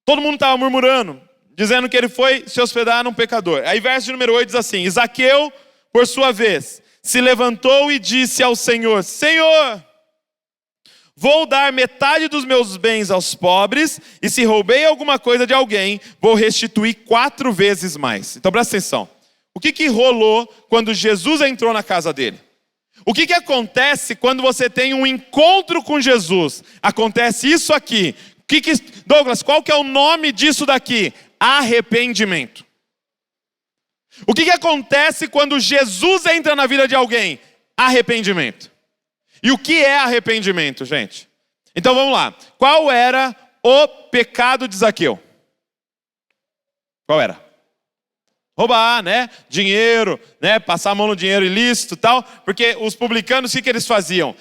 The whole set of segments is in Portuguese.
Todo mundo estava murmurando, dizendo que ele foi se hospedar num pecador. Aí verso de número 8 diz assim: e Zaqueu, por sua vez, se levantou e disse ao Senhor: Senhor, vou dar metade dos meus bens aos pobres, e se roubei alguma coisa de alguém, vou restituir 4 vezes mais. Então presta atenção. O que rolou quando Jesus entrou na casa dele? O que acontece quando você tem um encontro com Jesus? Acontece isso aqui. Douglas, qual que é o nome disso daqui? Arrependimento. O que acontece quando Jesus entra na vida de alguém? Arrependimento. E o que é arrependimento, gente? Então vamos lá. Qual era o pecado de Zaqueu? Qual era? Roubar, né? Dinheiro, né? Passar a mão no dinheiro ilícito e tal. Porque os publicanos, o que eles faziam?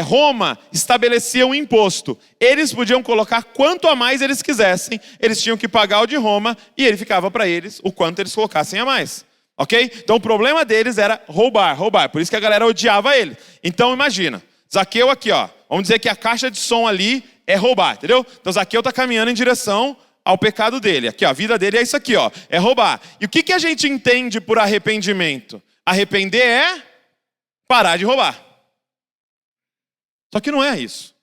Roma estabelecia um imposto. Eles podiam colocar quanto a mais eles quisessem. Eles tinham que pagar o de Roma e ele ficava para eles o quanto eles colocassem a mais. Ok? Então o problema deles era roubar. Por isso que a galera odiava ele. Então imagina, Zaqueu aqui, ó. Vamos dizer que a caixa de som ali é roubar, entendeu? Então Zaqueu está caminhando em direção ao pecado dele. Aqui, ó, a vida dele é isso aqui, ó, é roubar. E o que a gente entende por arrependimento? Arrepender é parar de roubar. Só que não é isso.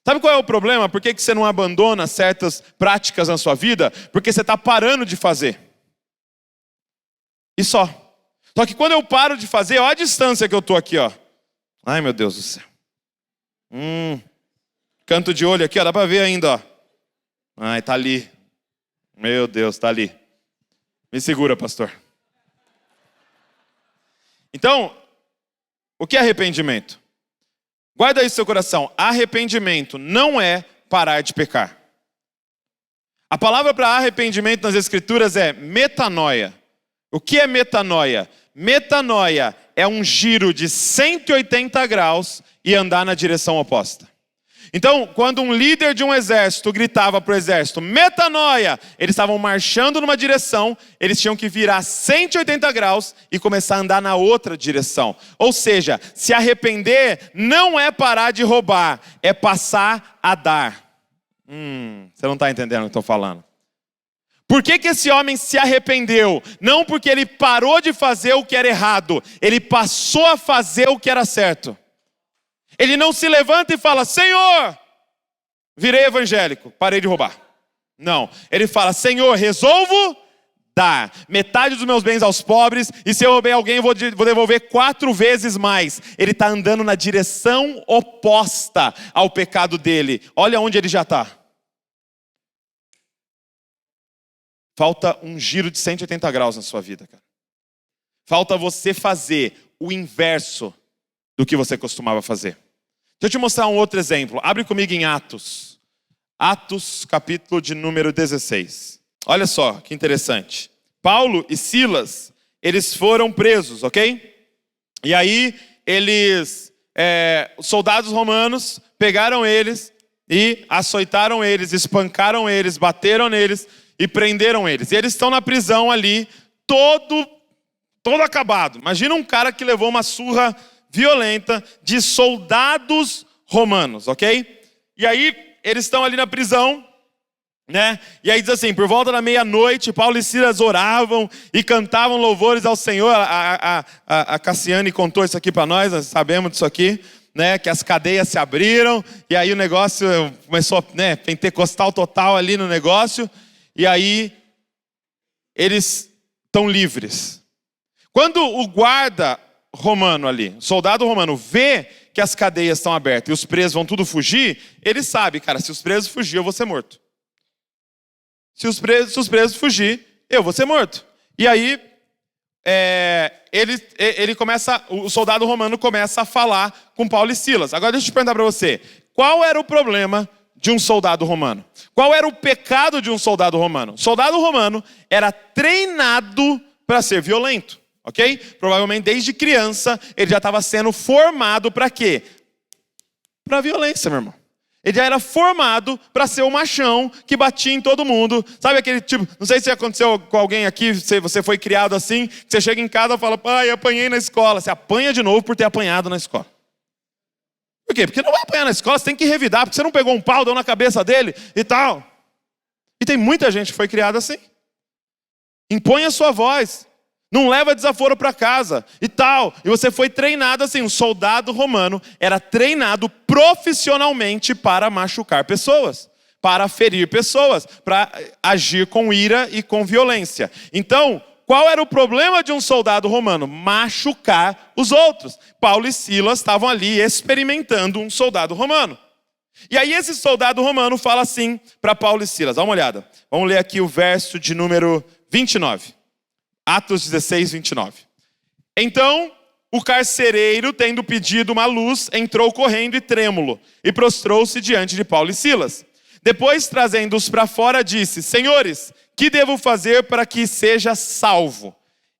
Sabe qual é o problema? Por que você não abandona certas práticas na sua vida? Porque você está parando de fazer. E só. Só que quando eu paro de fazer, olha a distância que eu estou aqui, ó. Ai, meu Deus do céu. Canto de olho aqui, ó, dá para ver ainda, ó. Ai, tá ali. Meu Deus, tá ali. Me segura, pastor. Então, o que é arrependimento? Guarda isso no seu coração. Arrependimento não é parar de pecar. A palavra para arrependimento nas Escrituras é metanoia. O que é metanoia? Metanoia é um giro de 180 graus e andar na direção oposta. Então, quando um líder de um exército gritava para o exército, metanoia, eles estavam marchando numa direção, eles tinham que virar 180 graus e começar a andar na outra direção. Ou seja, se arrepender não é parar de roubar, é passar a dar. Você não está entendendo o que eu estou falando. Por que esse homem se arrependeu? Não porque ele parou de fazer o que era errado, ele passou a fazer o que era certo. Ele não se levanta e fala: Senhor, virei evangélico, parei de roubar. Não, ele fala: Senhor, resolvo dar metade dos meus bens aos pobres, e se eu roubei alguém, eu vou devolver 4 vezes mais. Ele está andando na direção oposta ao pecado dele. Olha onde ele já está. Falta um giro de 180 graus na sua vida, cara. Falta você fazer o inverso do que você costumava fazer. Deixa eu te mostrar um outro exemplo. Abre comigo em Atos. Atos, capítulo de número 16. Olha só, que interessante. Paulo e Silas, eles foram presos, ok? E aí, os soldados romanos pegaram eles e açoitaram eles, espancaram eles, bateram neles e prenderam eles. E eles estão na prisão ali, todo acabado. Imagina um cara que levou uma surra violenta de soldados romanos, ok? E aí, eles estão ali na prisão, né? E aí diz assim, por volta da meia-noite, Paulo e Silas oravam e cantavam louvores ao Senhor. A Cassiane contou isso aqui para nós sabemos disso aqui, né? Que as cadeias se abriram, e aí o negócio começou, né? Pentecostal total ali no negócio, e aí eles estão livres. Quando o guarda romano ali, soldado romano, vê que as cadeias estão abertas e os presos vão tudo fugir, ele sabe, cara, se os presos fugir, eu vou ser morto. Se os presos fugir, eu vou ser morto. E aí, o soldado romano começa a falar com Paulo e Silas. Agora deixa eu te perguntar para você, qual era o problema de um soldado romano? Qual era o pecado de um soldado romano? O soldado romano era treinado para ser violento. Ok? Provavelmente desde criança ele já estava sendo formado para quê? Para violência, meu irmão. Ele já era formado para ser o machão que batia em todo mundo. Sabe aquele tipo, não sei se aconteceu com alguém aqui, se você foi criado assim, que você chega em casa e fala: pai, apanhei na escola. Você apanha de novo por ter apanhado na escola. Por quê? Porque não vai apanhar na escola, você tem que revidar, porque você não pegou um pau, deu na cabeça dele e tal. E tem muita gente que foi criada assim. Impõe a sua voz. Não leva desaforo para casa e tal. E você foi treinado assim. Um soldado romano era treinado profissionalmente para machucar pessoas, para ferir pessoas, para agir com ira e com violência. Então, qual era o problema de um soldado romano? Machucar os outros. Paulo e Silas estavam ali experimentando um soldado romano. E aí esse soldado romano fala assim para Paulo e Silas. Dá uma olhada. Vamos ler aqui o verso de número 29. Atos 16, 29. Então, o carcereiro, tendo pedido uma luz, entrou correndo e trêmulo, e prostrou-se diante de Paulo e Silas. Depois, trazendo-os para fora, disse: Senhores, que devo fazer para que seja salvo?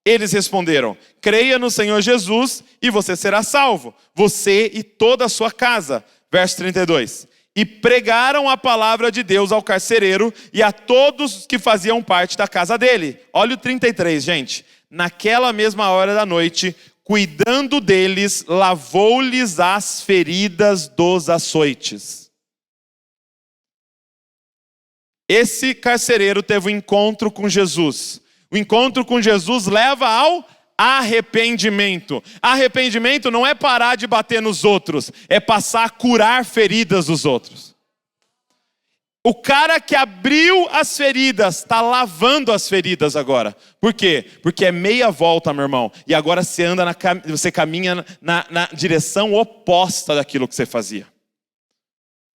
Eles responderam: creia no Senhor Jesus e você será salvo, você e toda a sua casa. Verso 32. E pregaram a palavra de Deus ao carcereiro e a todos os que faziam parte da casa dele. Olha o 33, gente. Naquela mesma hora da noite, cuidando deles, lavou-lhes as feridas dos açoites. Esse carcereiro teve um encontro com Jesus. O encontro com Jesus leva ao arrependimento. Arrependimento não é parar de bater nos outros, é passar a curar feridas dos outros. O cara que abriu as feridas está lavando as feridas agora. Por quê? Porque é meia volta, meu irmão. E agora você caminha na direção oposta daquilo que você fazia.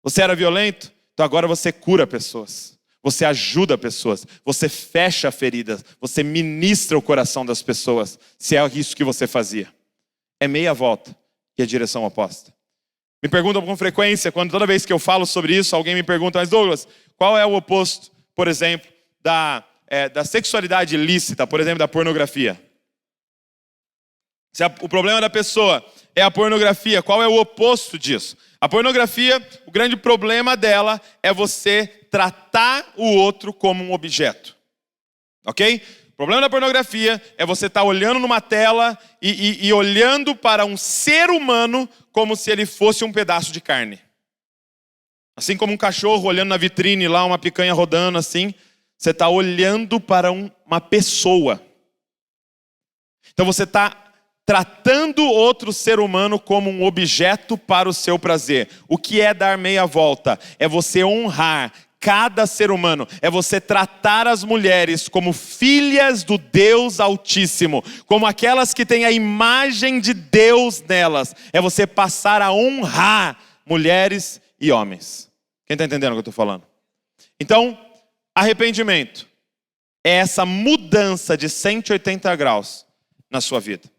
Você era violento? Então agora você cura pessoas. Você ajuda pessoas, você fecha feridas, você ministra o coração das pessoas, se é isso que você fazia. É meia volta e é direção oposta. Me perguntam com frequência, toda vez que eu falo sobre isso, alguém me pergunta: mas Douglas, qual é o oposto, por exemplo, da sexualidade ilícita, por exemplo, da pornografia? Se o problema da pessoa é a pornografia, qual é o oposto disso? A pornografia, o grande problema dela é você tratar o outro como um objeto. Ok? O problema da pornografia é você estar olhando numa tela e olhando para um ser humano como se ele fosse um pedaço de carne. Assim como um cachorro olhando na vitrine lá, uma picanha rodando assim, você está olhando para uma pessoa. Então você está tratando outro ser humano como um objeto para o seu prazer. O que é dar meia volta? É você honrar cada ser humano. É você tratar as mulheres como filhas do Deus Altíssimo, como aquelas que têm a imagem de Deus nelas. É você passar a honrar mulheres e homens. Quem está entendendo o que eu estou falando? Então, arrependimento é essa mudança de 180 graus na sua vida.